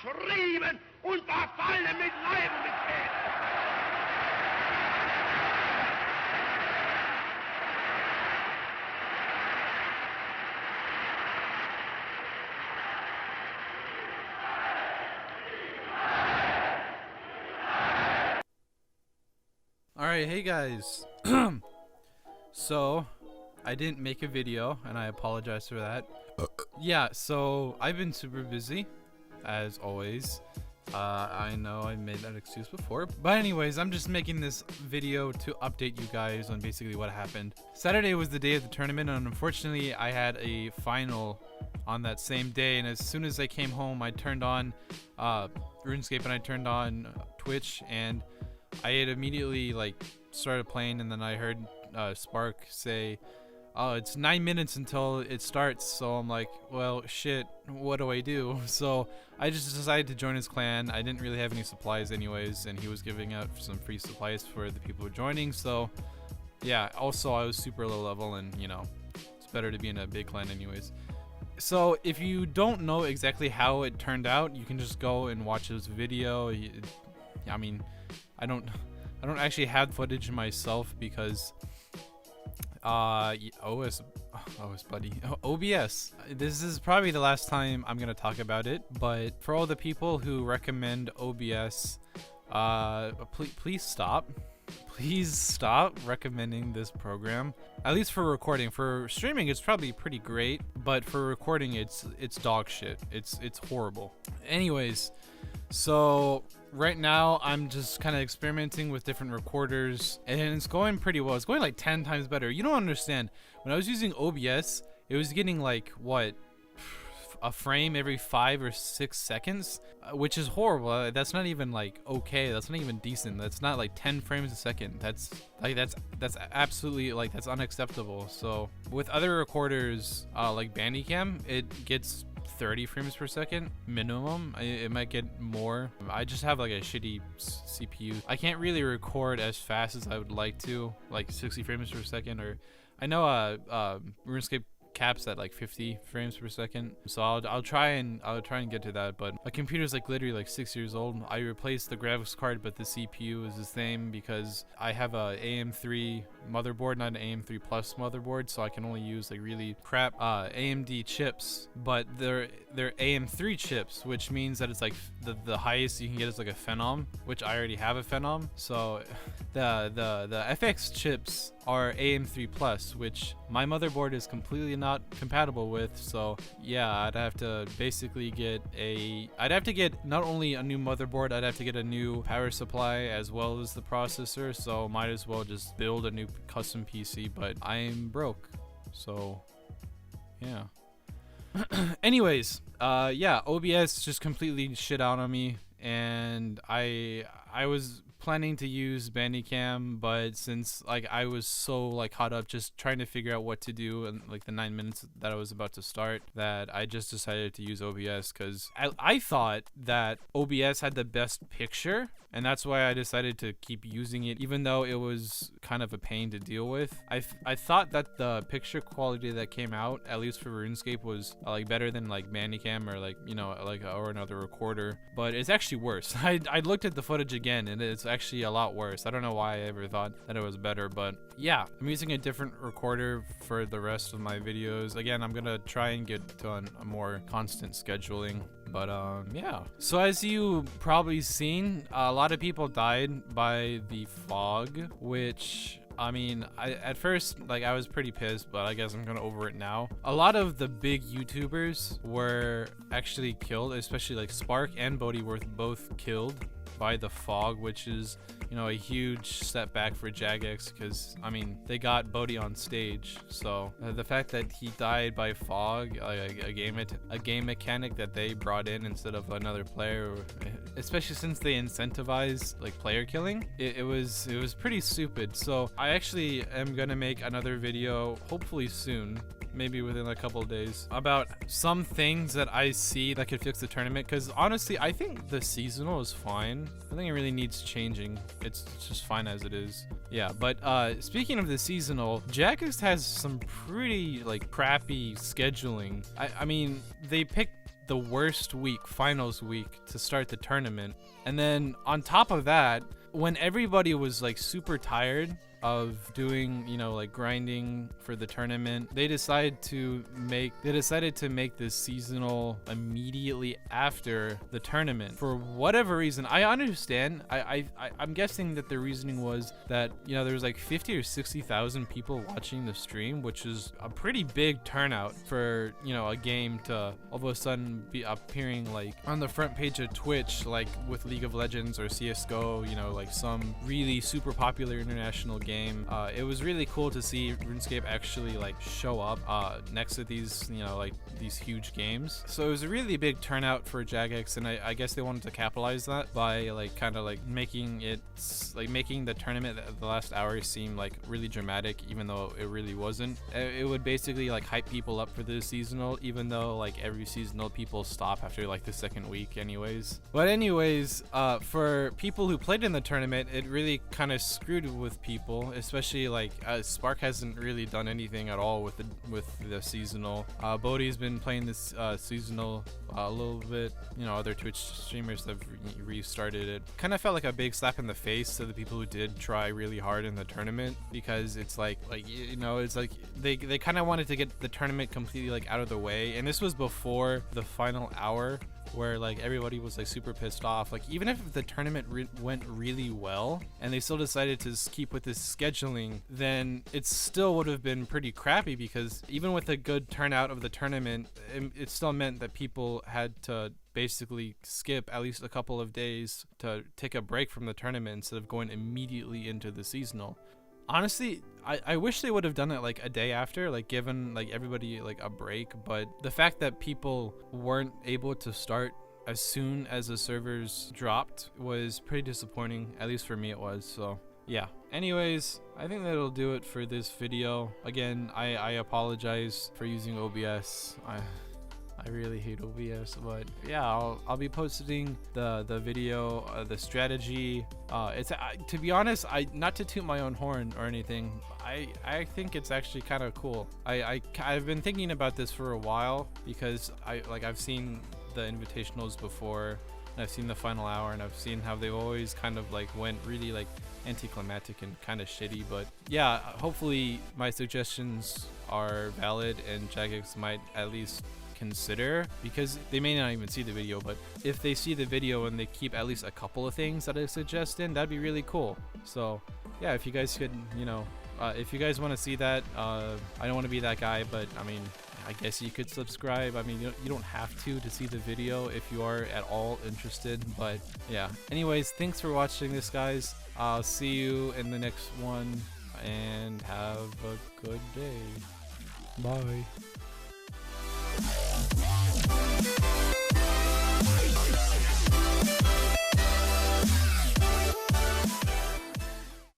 verschrieben und verfallen mit Leib und mit Seele. Alright, hey guys. So, I didn't make a video, and I apologize for that. Yeah, so I've been super busy, as always. I know I made that excuse before, but anyways, I'm just making this video to update you guys on basically what happened. Saturday was the day of the tournament, and unfortunately I had a final on that same day, and as soon as I came home, I turned on RuneScape and I turned on Twitch, and I had immediately started playing, and then I heard Spark say, "Oh, it's 9 minutes until it starts." So I'm like, well, shit, what do I do? So I just decided to join his clan. I didn't really have any supplies anyways, and he was giving out some free supplies for the people who were joining. So yeah, also I was super low level, and you know, it's better to be in a big clan anyways. So if you don't know exactly how it turned out, you can just go and watch his video. I mean, I don't actually have footage myself because OBS, this is probably the last time I'm gonna talk about it, but for all the people who recommend OBS, please stop recommending this program, at least for recording. For streaming it's probably pretty great, but for recording it's dog shit. It's horrible. Anyways, so right now I'm just kind of experimenting with different recorders, and it's going pretty well. It's going like 10 times better. You don't understand. When I was using OBS, it was getting like what, a frame every 5 or 6 seconds, which is horrible. That's not even like okay. That's not even decent. That's not like 10 frames a second. That's absolutely like, that's unacceptable. So with other recorders like Bandicam, it gets 30 frames per second minimum. It might get more. I just have like a shitty CPU. I can't really record as fast as I would like to, like 60 frames per second, or I know RuneScape caps at like 50 frames per second, so I'll try and get to that. But my computer's like literally like 6 years old. I replaced the graphics card, but the CPU is the same because I have a AM3 motherboard, not an AM3 Plus motherboard, so I can only use like really crap AMD chips, but they're AM3 chips, which means that it's like the highest you can get is like a Phenom, which I already have a Phenom. So the FX chips are AM3 Plus, which my motherboard is completely not compatible with. So yeah, I'd have to basically get not only a new motherboard, I'd have to get a new power supply as well as the processor. So might as well just build a new custom PC, but I'm broke, so yeah. Anyways, yeah, OBS just completely shit out on me, and I was planning to use Bandicam, but since like I was so like caught up just trying to figure out what to do in like the 9 minutes that I was about to start, that I just decided to use OBS because I thought that OBS had the best picture, and that's why I decided to keep using it, even though it was kind of a pain to deal with. I thought that the picture quality that came out, at least for RuneScape, was like better than like Bandicam or like, you know, like or another recorder, but it's actually worse. I looked at the footage again, and it's actually a lot worse. I don't know why I ever thought that it was better, but yeah, I'm using a different recorder for the rest of my videos. Again, I'm gonna try and get to a more constant scheduling, but yeah. So as you probably seen, a lot of people died by the fog, which I mean, at first, like, I was pretty pissed, but I guess I'm gonna over it now. A lot of the big YouTubers were actually killed, especially like Spark and Bodhi were both killed by the fog, which is, you know, a huge setback for Jagex, because I mean, they got Bodhi on stage. So the fact that he died by fog, like a game mechanic that they brought in instead of another player, especially since they incentivized like player killing, it was pretty stupid. So I actually am gonna make another video hopefully soon, maybe within a couple of days, about some things that I see that could fix the tournament, because honestly I think the seasonal is fine. I think it really needs changing. It's just fine as it is. Yeah, but speaking of the seasonal, Jagex has some pretty like crappy scheduling. I mean, they picked the worst week, finals week, to start the tournament. And then on top of that, when everybody was like super tired of doing, you know, like grinding for the tournament, they decided to make this seasonal immediately after the tournament. For whatever reason, I understand. I'm guessing that the reasoning was that, you know, there was like 50 or 60,000 people watching the stream, which is a pretty big turnout for, you know, a game to all of a sudden be appearing like on the front page of Twitch, like with League of Legends or CSGO, you know, like some really super popular international game. It was really cool to see RuneScape actually like show up next to these, you know, like these huge games. So it was a really big turnout for Jagex, and I guess they wanted to capitalize that by like kind of like making the tournament the last hour seem like really dramatic, even though it really wasn't. It would basically like hype people up for the seasonal, even though like every seasonal people stop after like the second week anyways. But anyways, for people who played in the tournament, it really kind of screwed with people, especially like Spark hasn't really done anything at all with the seasonal. Bodhi's been playing this seasonal a little bit. You know, other Twitch streamers have restarted it. Kind of felt like a big slap in the face to the people who did try really hard in the tournament, because it's like you know, it's like they kind of wanted to get the tournament completely like out of the way, and this was before the final hour, where like everybody was like super pissed off. Like even if the tournament went really well and they still decided to keep with this scheduling, then it still would have been pretty crappy, because even with a good turnout of the tournament, it still meant that people had to basically skip at least a couple of days to take a break from the tournament instead of going immediately into the seasonal. Honestly, I wish they would have done it like a day after, like given like everybody like a break, but the fact that people weren't able to start as soon as the servers dropped was pretty disappointing, at least for me it was. So yeah, anyways, I think that'll do it for this video. Again, I apologize for using OBS. I really hate OBS, but yeah, I'll be posting the video, the strategy. It's to be honest, not to toot my own horn or anything, I think it's actually kind of cool. I've been thinking about this for a while, because I've seen the invitationals before, and I've seen the final hour, and I've seen how they've always kind of like went really like anticlimactic and kind of shitty. But yeah, hopefully my suggestions are valid and Jagex might at least consider, because they may not even see the video, but if they see the video and they keep at least a couple of things that I suggest in, that'd be really cool. So yeah, if you guys could, you know, if you guys want to see that, I don't want to be that guy, but I mean, I guess you could subscribe. I mean, you don't have to see the video if you are at all interested, but yeah. Anyways, thanks for watching this, guys. I'll see you in the next one, and have a good day. Bye.